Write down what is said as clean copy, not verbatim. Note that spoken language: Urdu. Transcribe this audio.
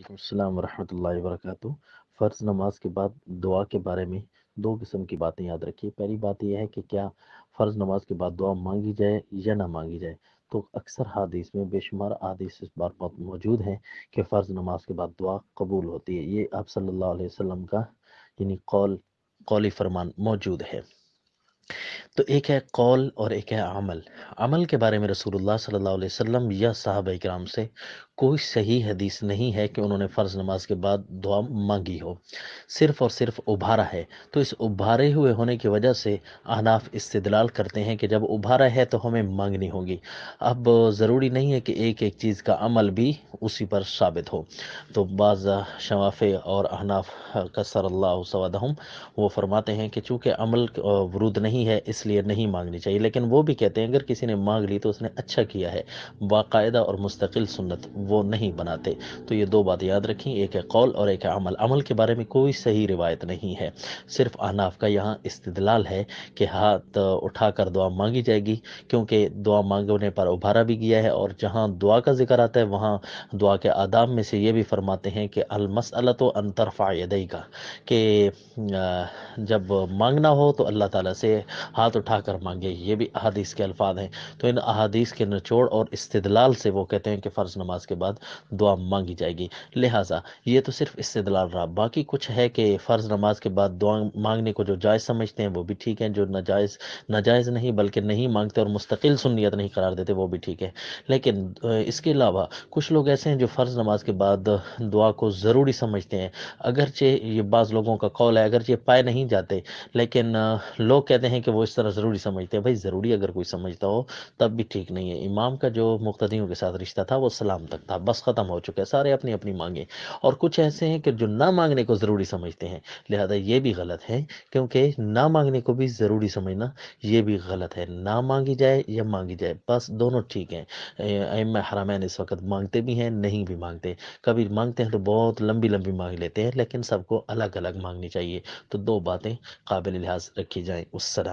وعلیکم السلام ورحمۃ اللہ وبرکاتہ۔ فرض نماز کے بعد دعا کے بارے میں دو قسم کی باتیں یاد رکھیے۔ پہلی بات یہ ہے کہ کیا فرض نماز کے بعد دعا مانگی جائے یا نہ مانگی جائے۔ تو اکثر حدیث میں بے شمار احادیث اس بات موجود ہیں کہ فرض نماز کے بعد دعا قبول ہوتی ہے۔ یہ آپ صلی اللہ علیہ وسلم کا یعنی قولی فرمان موجود ہے۔ تو ایک ہے قول اور ایک ہے عمل۔ عمل کے بارے میں رسول اللہ صلی اللہ علیہ وسلم یا صحابہ کرام سے کوئی صحیح حدیث نہیں ہے کہ انہوں نے فرض نماز کے بعد دعا مانگی ہو، صرف اور صرف ابھارا ہے۔ تو اس ابھارے ہوئے ہونے کی وجہ سے احناف استدلال کرتے ہیں کہ جب ابھارا ہے تو ہمیں مانگنی ہوگی۔ اب ضروری نہیں ہے کہ ایک ایک چیز کا عمل بھی اسی پر ثابت ہو۔ تو بعض شوافع اور احناف کثر اللہ سودہم وہ فرماتے ہیں کہ چونکہ عمل ورود نہیں ہے اس لیے نہیں مانگنی چاہیے، لیکن وہ بھی کہتے ہیں اگر کسی نے مانگ لی تو اس نے اچھا کیا ہے، باقاعدہ اور مستقل سنت وہ نہیں بناتے۔ تو یہ دو بات یاد رکھیں، ایک ہے قول اور ایک ہے عمل۔ عمل کے بارے میں کوئی صحیح روایت نہیں ہے، صرف احناف کا یہاں استدلال ہے کہ ہاتھ اٹھا کر دعا مانگی جائے گی، کیونکہ دعا مانگنے پر ابھارا بھی گیا ہے، اور جہاں دعا کا ذکر آتا ہے وہاں دعا کے آداب میں سے یہ بھی فرماتے ہیں کہ المسألۃ ان ترفع یدیک، کہ جب مانگنا ہو تو اللہ تعالیٰ سے ہاتھ اٹھا کر مانگے۔ یہ بھی احادیث کے الفاظ ہیں۔ تو ان احادیث کے نچوڑ اور استدلال سے وہ کہتے ہیں کہ فرض نماز کے بعد دعا مانگی جائے گی۔ لہٰذا یہ تو صرف استدلال رہا، باقی کچھ ہے کہ فرض نماز کے بعد دعا مانگنے کو جو جائز سمجھتے ہیں وہ بھی ٹھیک ہے، جو ناجائز نہیں بلکہ نہیں مانگتے اور مستقل سنیت نہیں قرار دیتے وہ بھی ٹھیک ہے۔ لیکن اس کے علاوہ کچھ لوگ ایسے ہیں جو فرض نماز کے بعد دعا کو ضروری سمجھتے ہیں، اگرچہ یہ بعض لوگوں کا قول ہے، اگرچہ پائے نہیں جاتے، لیکن لوگ کہتے ہیں کہ وہ اس طرح ضروری سمجھتے ہیں۔ بھائی ضروری اگر کوئی سمجھتا ہو تب بھی ٹھیک نہیں ہے۔ امام کا جو مقتدیوں کے ساتھ رشتہ تھا وہ سلام تک تھا، بس ختم ہو چکا ہے، سارے اپنی اپنی مانگیں۔ اور کچھ ایسے ہیں کہ جو نہ مانگنے کو ضروری سمجھتے ہیں، لہذا یہ بھی غلط ہے، کیونکہ نہ مانگنے کو بھی ضروری سمجھنا یہ بھی غلط ہے۔ نہ مانگی جائے یا مانگی جائے، بس دونوں ٹھیک ہیں۔ ائمہ حرمین اس وقت مانگتے بھی ہیں، نہیں بھی مانگتے، کبھی مانگتے ہیں تو بہت لمبی لمبی مانگ لیتے ہیں، لیکن سب کو الگ الگ مانگنی چاہیے۔ تو دو باتیں قابل لحاظ رکھی جائیں۔ السلام